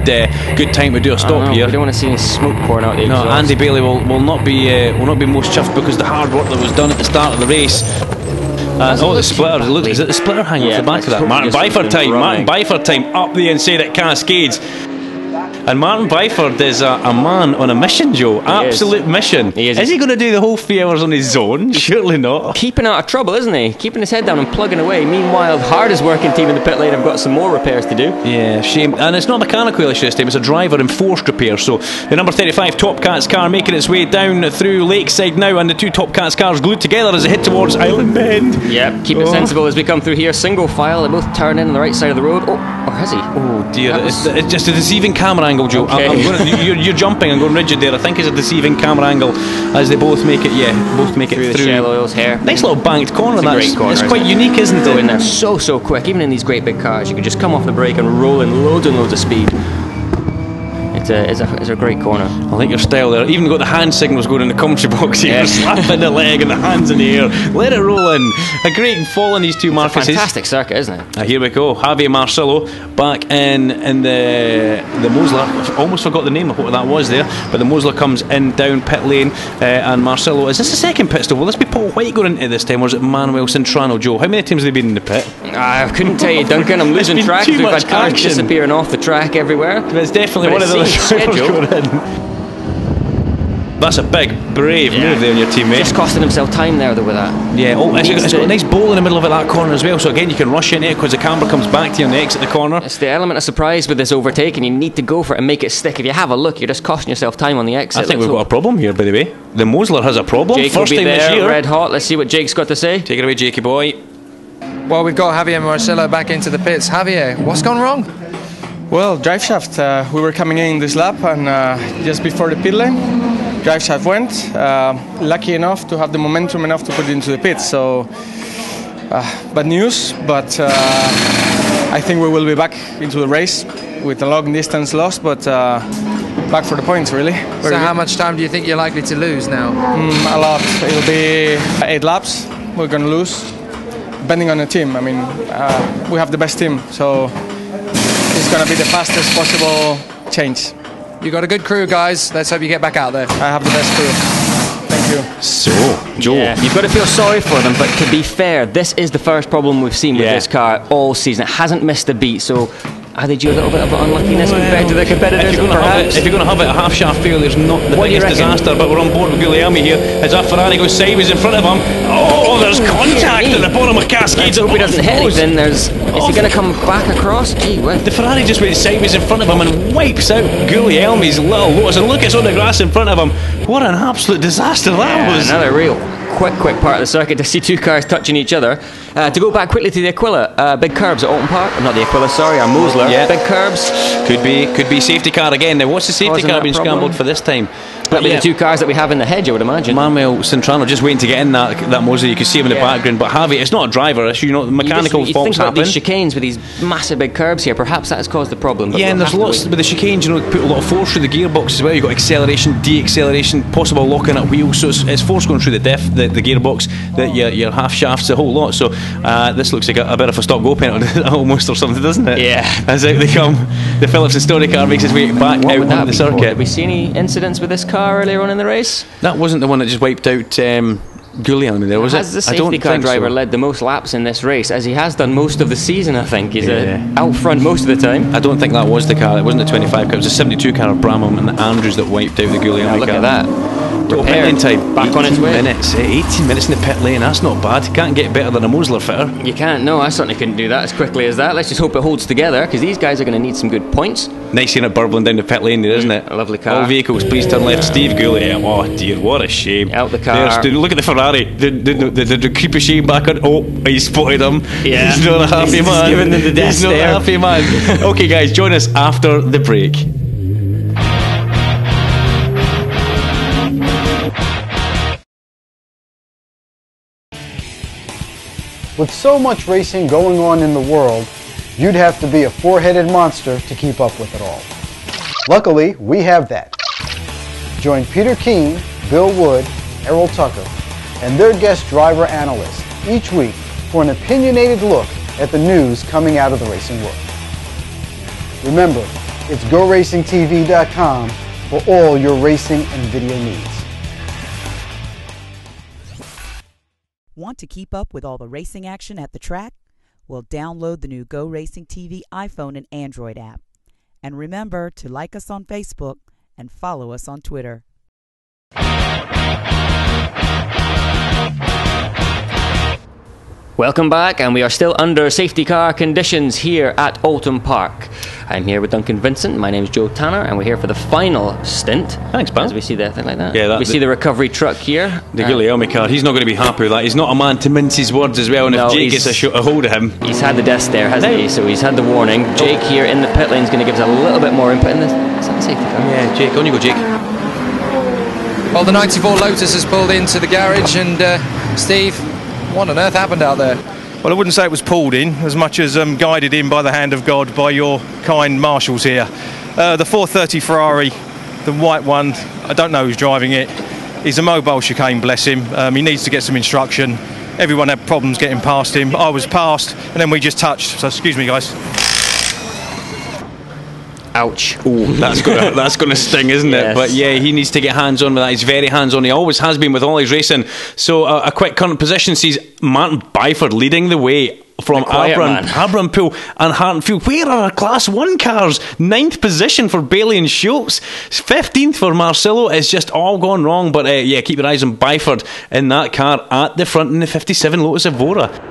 time to do a stop here. We don't want to see any smoke pouring out the exhaust. No, Andy Bailey will not be most chuffed because the hard work that was done at the start of the race. The splitter. Is it the splitter hanging off the back of that? Martin Byford time up the inside at Cascades. And Martin Byford is a man on a mission, Joe. Absolute mission. He is. Is he going to do the whole 3 hours on his own? Surely not. Keeping out of trouble, isn't he? Keeping his head down and plugging away. Meanwhile, Hardest working team in the pit lane have got some more repairs to do. Yeah, shame. And it's not a mechanical issue this time, it's a driver enforced repair. So the number 35 Topcats car making its way down through Lakeside now, and the 2 Topcats cars glued together as they head towards Island Bend. Yep, keep it sensible as we come through here. Single file, they both turn in on the right side of the road. Oh, or has he? Oh dear, it's just a deceiving camera angle, Joe. Okay. You're jumping and going rigid there. I think it's a deceiving camera angle as they both make it. Both make it through. The Shell Oil's hair. Nice little banked corner. Great corner. It's quite unique, isn't it? Go in there so quick. Even in these great big cars, you can just come off the brake and roll in loads and loads of speed. It's a great corner. I like your style there. Even got the hand signals going in the commentary box here. Slapping the leg and the hands in the air. Let it roll in. A great fall on these 2 Marcuses. Fantastic circuit, isn't it? Here we go. Javier Marcillo back in the Mosler. I almost forgot the name of what that was there. But the Mosler comes in down pit lane, and Marcillo. Is this the second pit stop? Will this be Paul White going into this time, or is it Manuel Cintrano? Joe, how many times have they been in the pit? I couldn't tell you, Duncan. I'm losing track. We've had cars disappearing off the track everywhere. But it's definitely one of those schedule. That's a big, brave move there on your teammate. Just costing himself time there though with that. Yeah, it's got a nice bowl in the middle of that corner as well, so again you can rush into it because the camera comes back to you on the exit the corner. It's the element of surprise with this overtaking. You need to go for it and make it stick. If you have a look, you're just costing yourself time on the exit. I think we've got a problem here, by the way. The Mosler has a problem. Jake First will be time there, this year. red hot. Let's see what Jake's got to say. Take it away, Jakey boy. Well, we've got Javier Morcillo back into the pits. Javier, what's gone wrong? Well, drive shaft. We were coming in this lap, and just before the pit lane, drive shaft went. Lucky enough to have the momentum enough to put it into the pits. So, bad news, but I think we will be back into the race with a long distance loss, but back for the points, really. So how much time do you think you're likely to lose now? A lot. It'll be 8 laps. We're going to lose, depending on the team. I mean, we have the best team, so it's going to be the fastest possible change. You got a good crew, guys. Let's hope you get back out there. I have the best crew. Thank you. So, Joe. Yeah, you've got to feel sorry for them, but to be fair, this is the first problem we've seen with this car all season. It hasn't missed a beat, so are they due a little bit of unluckiness compared to their competitors? If you're going to have it, a half shaft failure is not the biggest disaster, but we're on board with Guglielmi here as that Ferrari goes sideways in front of him. Oh, there's contact at the bottom of Cascades. Let's hope he doesn't hit anything. Is he going to come back across? Gee whiz. The Ferrari just went sideways in front of him and wipes out Guglielmi's little Lotus, and look, it's on the grass in front of him. What an absolute disaster that was. Another real quick part of the circuit to see 2 cars touching each other. To go back quickly to the Aquila, big curbs at Oulton Park. Not the Aquila, sorry, our Mosler. Big curbs. Could be safety car again. Now, what's the safety car being scrambled for this time? That'll be the two cars that we have in the hedge, I would imagine. Manuel Cintrano just waiting to get in that Mosler. You can see him in the background, but Javi, it's not a driver issue. You know, the mechanical faults think about happen. These chicanes with these massive big curbs here. Perhaps that has caused the problem. Yeah, and there's lots with the chicanes. You know, put a lot of force through the gearbox as well. You've got acceleration, de-acceleration, possible locking at wheels. So it's force going through the gearbox, your half shafts, a whole lot. So this looks like a bit of a stop-go penalty almost or something, doesn't it? Yeah. As out they come, the Phillips and Story car makes its way back out on the circuit. Did we see any incidents with this car earlier on in the race? That wasn't the one that just wiped out Guglielmi there, was it? Has the safety car driver led the most laps in this race, as he has done most of the season, I think? He's out front most of the time. I don't think that was the car. It wasn't the 25 car. It was the 72 car of Bramham and the Andrews that wiped out the Guglielmi car. Look at that. Pit time. Back on its way. 18 minutes in the pit lane. That's not bad. You can't get better than a Mosler fitter. You can't. No, I certainly couldn't do that as quickly as that. Let's just hope it holds together, because these guys are going to need some good points. Nice seeing it burbling down the pit lane there, isn't it? A lovely car. All vehicles, please turn left. Steve Gouley. Oh dear, what a shame. Out the car. Look at the Ferrari. The creepy shame back on. Oh, he spotted him. Yeah. He's not a happy man. He's giving them the death He's not a happy man. Okay, guys, join us after the break. With so much racing going on in the world, you'd have to be a four-headed monster to keep up with it all. Luckily, we have that. Join Peter Keane, Bill Wood, Errol Tucker, and their guest driver analyst each week for an opinionated look at the news coming out of the racing world. Remember, it's GoRacingTV.com for all your racing and video needs. Want to keep up with all the racing action at the track? Well, download the new Go Racing TV iPhone and Android app. And remember to like us on Facebook and follow us on Twitter. Welcome back, and we are still under safety car conditions here at Oulton Park. I'm here with Duncan Vincent. My name is Joe Tanner, and we're here for the final stint. Thanks, pal. As we see that thing like that. Yeah, we see the recovery truck here. The Guglielmi car. He's not going to be happy with that. He's not a man to mince his words as well. And if Jake gets a hold of him, he's had the death stare, hasn't he? So he's had the warning. Jake here in the pit lane is going to give us a little bit more input in this. Is that the safety car? Yeah, Jake. On you go, Jake. Well, the 94 Lotus has pulled into the garage, and Steve, what on earth happened out there? Well, I wouldn't say it was pulled in as much as guided in by the hand of God by your kind marshals here. The 430 Ferrari, the white one, I don't know who's driving it. He's a mobile chicane, bless him. He needs to get some instruction. Everyone had problems getting past him. I was past, and then we just touched. So excuse me, guys. Ouch. Ooh, that's going to sting, isn't it? But yeah, he needs to get hands-on with that. He's very hands-on. He always has been with all his racing. So a quick current position sees Martin Byford leading the way from Abrampool and Hartfield. Where are our Class 1 cars? 9th position for Bailey and Schulz. 15th for Morcillo. It's just all gone wrong. But yeah, keep your eyes on Byford in that car at the front in the 57 Lotus Evora.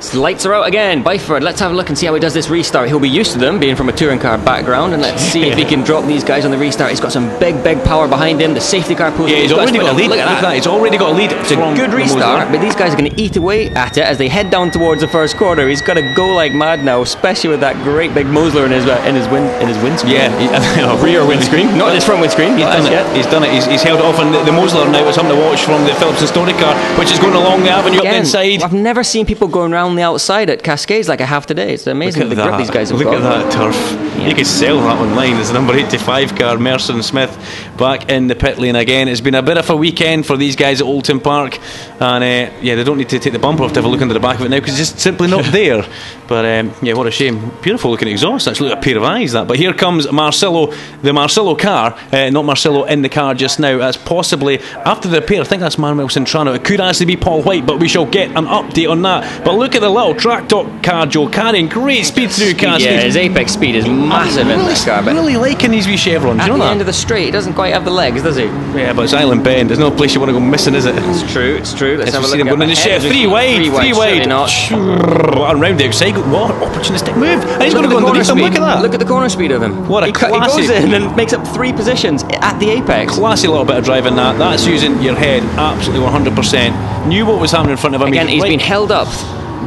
So the lights are out again. Byford, let's have a look and see how he does this restart. He'll be used to them, being from a touring car background, and let's see if he can drop these guys on the restart. He's got some big power behind him. The safety car pulls. Yeah, he's already got a lead. Look at that. He's already got a lead. It's a good restart, but these guys are going to eat away at it as they head down towards the first quarter. He's got to go like mad now, especially with that great big Mosler in his windscreen. Yeah, rear windscreen, not his front windscreen. He's done it. He's held it off, and the Mosler now is something to watch from the Phillips and Story car, which is going along the avenue up the inside. I've never seen people going around the outside at Cascades like I have today. It's amazing the grip these guys have got. Look at that turf. Yeah. You could sell that online. There's the number 85 car, Mercer and Smith, back in the pit lane again. It's been a bit of a weekend for these guys at Oulton Park, and yeah, they don't need to take the bumper off to have a look into the back of it now because it's just simply not there. But yeah, what a shame. Beautiful looking exhaust. Actually, look, a pair of eyes that. But here comes Morcillo, the Morcillo car, not Morcillo in the car just now. That's possibly after the repair. I think that's Manuel Cintrano. It could actually be Paul White, but we shall get an update on that. But look at the little Tracktorque car, Joe, carrying great speed through Cascades. Yeah, his apex speed is massive in this car. But really liking these wee chevrons. At you know the that? end of the straight, he doesn't quite have the legs, does he? Yeah, but it's Island Bend. There's no place you want to go missing, is it? It's true. It's true. Let's have a look at the chef. Three wide. And round the outside. What opportunistic move! And he's going to go underneath him. Look at that. Look at the corner speed of him. What a classy. He goes in and makes up 3 positions at the apex. Classy little bit of driving that. That's using your head absolutely 100%. Knew what was happening in front of him. Again, he's been held up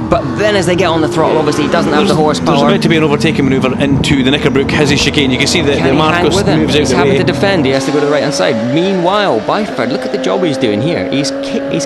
but then as they get on the throttle, obviously he doesn't have the horsepower. There's about to be an overtaking manoeuvre into the Knickerbrook Hizzy chicane. You can see that the Marcos moves out the way. He's having to defend. He has to go to the right hand side. Meanwhile, Byford, look at the job he's doing here. He's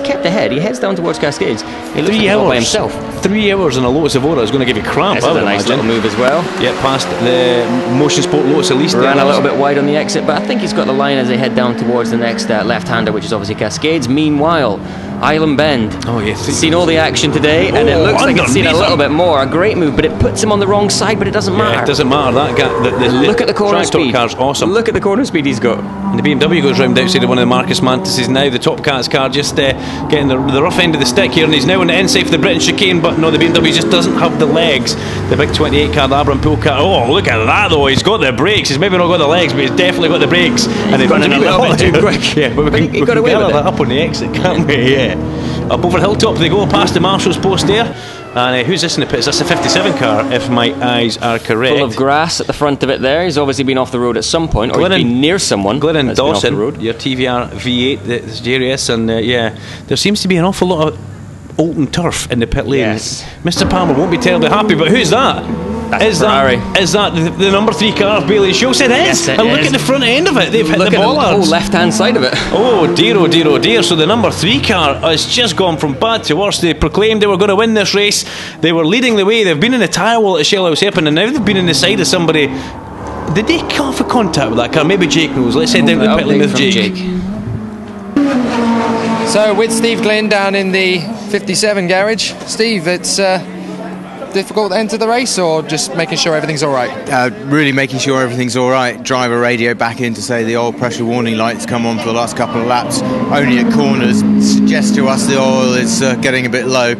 kept ahead. He heads down towards Cascades. He looks 3 hours by himself. 3 hours in a Lotus Evora is going to give you cramp. This is a nice little move as well. Yeah, past the Motionsport Lotus Elise. Ran a little bit wide on the exit, but I think he's got the line as they head down towards the next left-hander, which is obviously Cascades. Meanwhile, Island Bend. Oh yes, seen all the action today, and it looks like it's seen a little bit more. A great move, but it puts him on the wrong side. But it doesn't matter. Yeah, it doesn't matter. That guy. Look at the corner speed. Car's awesome. Look at the corner speed he's got. And the BMW goes round outside of one of the Marcos Mantis. Now the Topcats car just getting the rough end of the stick here, and he's now on the inside for the British chicane. But no, the BMW just doesn't have the legs. The big 28 car, the Abram Pool car. Oh, look at that though. He's got the brakes. He's maybe not got the legs, but he's definitely got the brakes. And they've gone in a little bit too quick. Yeah, but we can gather that up on the exit, can't we? Yeah. Up over Hilltop they go, past the Marshal's post there. And who's this in the pits? That's a 57 car, if my eyes are correct. Full of grass at the front of it there. He's obviously been off the road at some point, or he's been near someone. Glennon Dawson, your TVR V8, the JRS, and yeah, there seems to be an awful lot of Oulton turf in the pit lane. Yes. Mr. Palmer won't be terribly happy, but who's that? That's Ferrari. Is that the number 3 car of Bailey Schulz? It is. Yes, it and look is. at the front end of it. They've hit Look the at bollards. the left-hand side of it. Oh dear, oh dear, oh dear. So the number 3 car has just gone from bad to worse. They proclaimed they were going to win this race. They were leading the way. They've been in the tyre wall at Shellhouse Hairpin, and now they've been in the side of somebody. Did they come for contact with that car? Maybe Jake knows. Let's head down to the pit lane with Jake. So with Steve Glynn down in the 57 garage. Steve, it's difficult to enter the race, or just making sure everything's all right? Really making sure everything's all right. Driver radio back in to say the oil pressure warning lights come on for the last couple of laps. Only at corners. Suggests to us the oil is getting a bit low.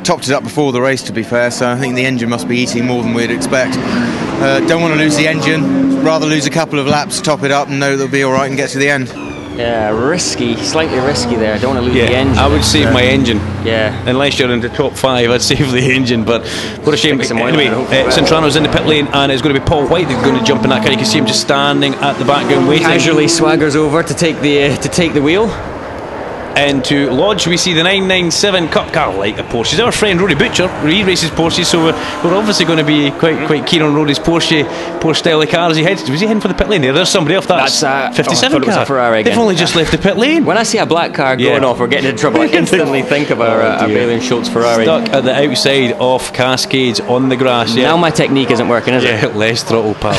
Topped it up before the race, to be fair, so I think the engine must be eating more than we'd expect. Don't want to lose the engine. Rather lose a couple of laps, top it up, and know they'll be all right and get to the end. Yeah, risky, slightly risky there. I don't want to lose the engine. I would save my engine. Yeah. Unless you're in the top 5, I'd save the engine. But what a shame. Anyway, Cintrano's in the pit lane, and it's going to be Paul White that's going to jump in that car. You can see him just standing at the background waiting. Casually swaggers over to take the wheel. And to Lodge, we see the 997 Cup car, like a Porsche. He's our friend Rory Butcher. He races Porsche, so we're obviously going to be quite keen on Rory's Porsche style of car as he heads. Was he heading for the pit lane there? There's somebody off. That's 57 car. A Ferrari again. They've only just left the pit lane. When I see a black car going off or getting into trouble, I instantly think of our Bailey Schulz Ferrari. Stuck at the outside of Cascades on the grass. Yeah. Now my technique isn't working, is it? Less throttle, pal.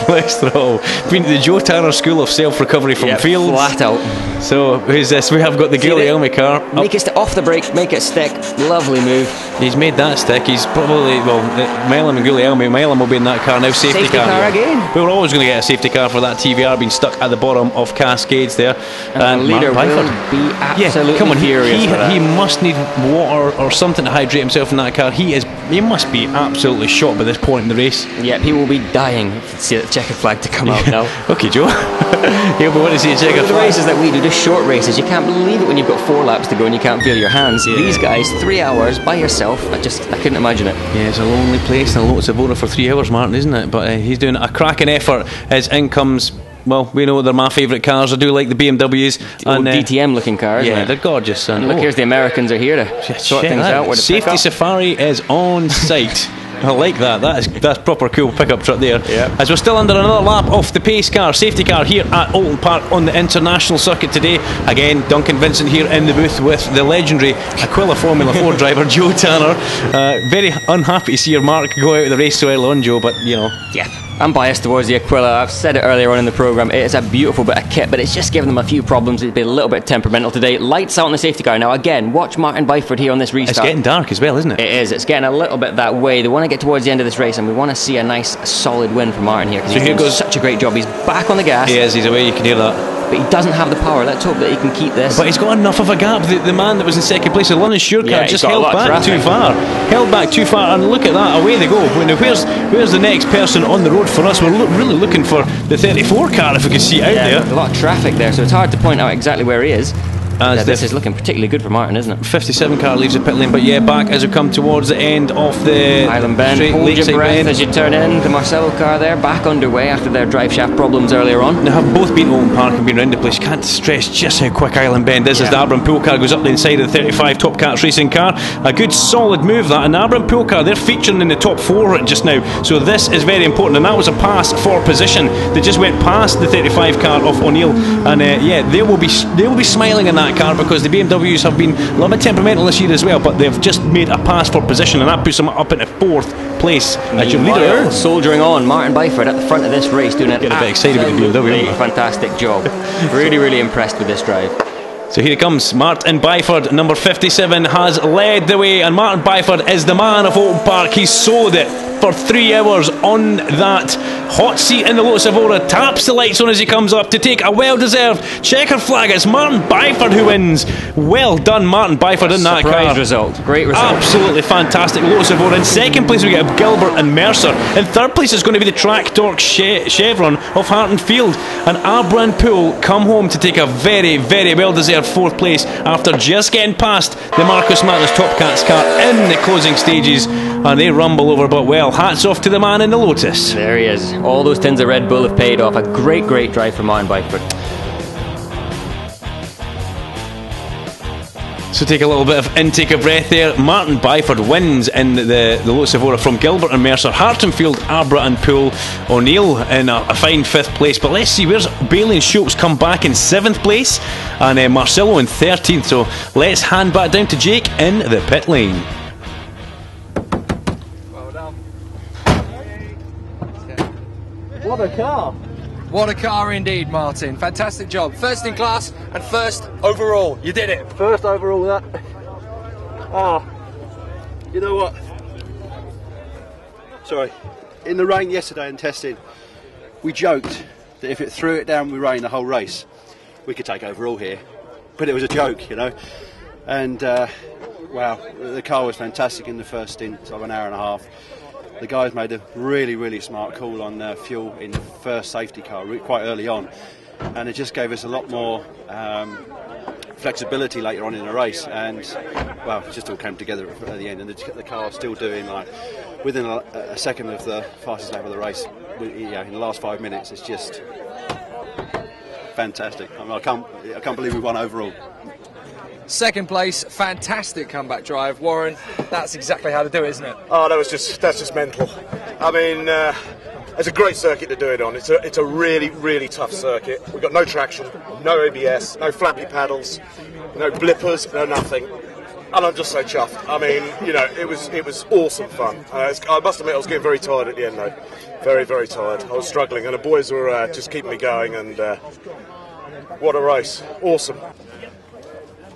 Less throttle. Been to the Joe Tanner School of Self-Recovery from Fields. Flat out. So who's this? We have got the Guglielmi car. Make it off the brake, make it stick. Lovely move. He's made that stick. He's probably, Milam and Guglielmi. Milam will be in that car now. Safety car again. We were always going to get a safety car for that TVR being stuck at the bottom of Cascades there. And leader will be absolutely furious. He must need water or something to hydrate himself in that car. He must be absolutely shot by this point in the race. Yeah, he will be dying to see the checkered flag to come out now. Okay, Joe. He'll be wanting to see a checkered flag. The races that we do, just short races, you can't believe it when you've got 4 laps to go and you can't feel your hands. Yeah. These guys, 3 hours by yourself, I couldn't imagine it. Yeah, it's a lonely place and a Lotus Evora for 3 hours, Martin, isn't it? But he's doing a cracking effort as in comes. Well, we know they're my favourite cars. I do like the BMWs. And DTM looking cars. Yeah, they're gorgeous. And look, here's the Americans are here to sort things out. With Safety Safari is on site. I like that. That's proper cool pickup truck there. Yeah. As we're still under another lap off the pace car, safety car here at Oulton Park on the international circuit today. Again, Duncan Vincent here in the booth with the legendary Aquila Formula 4 driver Joe Tanner. Very unhappy to see your Mark go out of the race so early on, Joe, but you know. Yeah. I'm biased towards the Aquila. I've said it earlier on in the programme. It is a beautiful bit of kit, but it's just given them a few problems. It's been a little bit temperamental today. Lights out on the safety car. Now, again, watch Martin Byford here on this restart. It's getting dark as well, isn't it? It is. It's getting a little bit that way. They want to get towards the end of this race, and we want to see a nice, solid win for Martin here. Because he's doing such a great job. He's back on the gas. He is. He's away. You can hear that. But he doesn't have the power. Let's hope that he can keep this. But he's got enough of a gap. The man that was in second place, the London Sure car, just held back too far. Held back too far, and look at that, away they go. Now, where's the next person on the road for us? We're really looking for the 34 car if we can see it out there. A lot of traffic there, so it's hard to point out exactly where he is. as this is looking particularly good for Martin, isn't it? 57 car leaves the pit lane, but yeah, back as we come towards the end of the Island Bend. Hold your breath as you turn in. The Morcillo car there, back underway after their drive shaft problems earlier on. They have both been Oulton Park and been round the place. Can't stress just how quick Island Bend is as the Arbor and Pool car goes up the inside of the 35 Topcats racing car. A good solid move that, and the Arbor and Pool car, they're featuring in the top 4 just now, so this is very important, and that was a pass for position. They just went past the 35 car of O'Neill, and yeah, they will be smiling in that car because the BMWs have been a little bit temperamental this year as well, but they've just made a pass for position, and that puts them up into 4th place as your leader. Soldiering on, Martin Byford at the front of this race doing an absolutely fantastic job. Really, really impressed with this drive. So here he comes, Martin Byford, number 57, has led the way, and Martin Byford is the man of Oulton Park. He's sold it for 3 hours on that hot seat in the Lotus Evora, taps the lights on as he comes up to take a well-deserved checker flag. It's Martin Byford who wins. Well done, Martin Byford, in that car. Surprise result, great result. Absolutely fantastic. Lotus Evora. In second place we get Gilbert and Mercer. In third place is going to be the Tracktorque Chevron of Hart and Field. And Arbor and Pool come home to take a very, very well-deserved 4th place after just getting past the Marcos Mantis Topcats car in the closing stages, and they rumble over, but well, hats off to the man in the Lotus. There he is. All those tins of Red Bull have paid off. A great, great drive from Martin Byford. So take a little bit of intake of breath there. Martin Byford wins in the Lotus Evora from Gilbert and Mercer. Hart and Field, Arbor and Pool, O'Neill in a fine 5th place. But let's see, where's Bailey and Schulz come back in 7th place, and Morcillo in 13th. So let's hand back down to Jake in the pit lane. What a car! What a car indeed, Martin. Fantastic job. First in class and first overall. You did it. First overall, that. Ah, you know what? Sorry. In the rain yesterday in testing, we joked that if it threw it down with rain the whole race, we could take overall here. But it was a joke, you know. And wow, the car was fantastic in the first stint of an hour and a half. The guys made a really, really smart call on fuel in the first safety car quite early on, and it just gave us a lot more flexibility later on in the race. And well, it just all came together at the end, and the car was still doing like within a second of the fastest lap of the race. Yeah, in the last 5 minutes, it's just fantastic. I mean, I can't believe we won overall. Second place, fantastic comeback drive. Warren, that's exactly how to do it, isn't it? Oh, that's just mental. I mean, it's a great circuit to do it on. It's a really, really tough circuit. We've got no traction, no ABS, no flappy paddles, no blippers, no nothing. And I'm just so chuffed. I mean, you know, it was awesome fun. I must admit I was getting very tired at the end though. Very, very tired. I was struggling, and the boys were just keeping me going, and what a race. Awesome.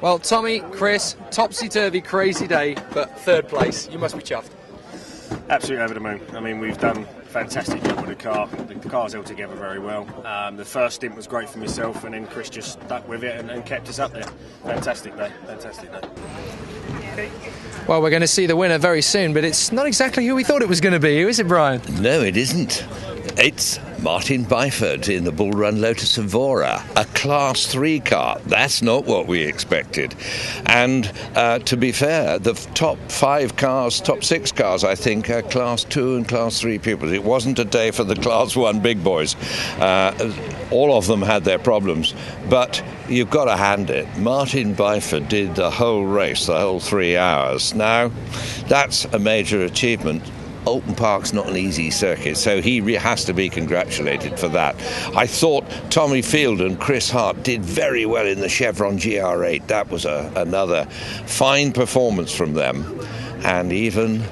Well, Tommy, Chris, topsy-turvy, crazy day, but 3rd place. You must be chuffed. Absolutely over the moon. I mean, we've done a fantastic job with the car. The car's held together very well. The first stint was great for myself, and then Chris just stuck with it and kept us up there. Fantastic day. Fantastic day. Well, we're going to see the winner very soon, but it's not exactly who we thought it was going to be, is it, Brian? No, it isn't. It's Martin Byford in the Bullrun Lotus Evora, a Class 3 car. That's not what we expected. And to be fair, the top 5 cars, top 6 cars, I think, are Class 2 and Class 3 pupils. It wasn't a day for the Class 1 big boys. All of them had their problems, but you've got to hand it. Martin Byford did the whole race, the whole 3 hours. Now, that's a major achievement. Oulton Park's not an easy circuit, so he has to be congratulated for that. I thought Tommy Field and Chris Hart did very well in the Chevron GR8. That was another fine performance from them. And even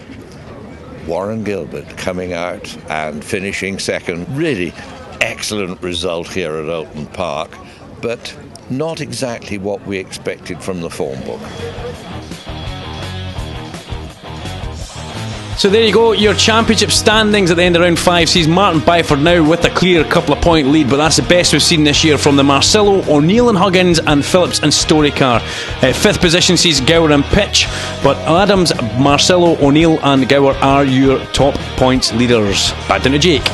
Warren Gilbert coming out and finishing second. Really excellent result here at Oulton Park, but not exactly what we expected from the form book. So there you go, your championship standings at the end of round 5 sees Martin Byford now with a clear couple of point lead, but that's the best we've seen this year from the Morcillo, O'Neill and Huggins and Phillips and Story car. 5th position sees Gower and Pitch, but Adams, Morcillo, O'Neill and Gower are your top points leaders. Back down to Jake.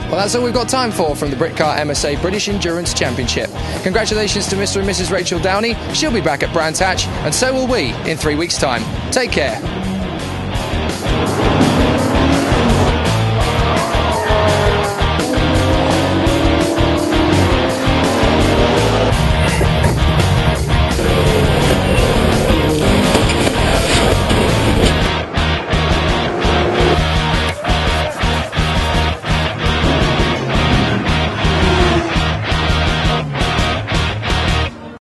Well, that's all we've got time for from the Britcar MSA British Endurance Championship. Congratulations to Mr. and Mrs. Rachel Downey. She'll be back at Brands Hatch, and so will we in 3 weeks' time. Take care.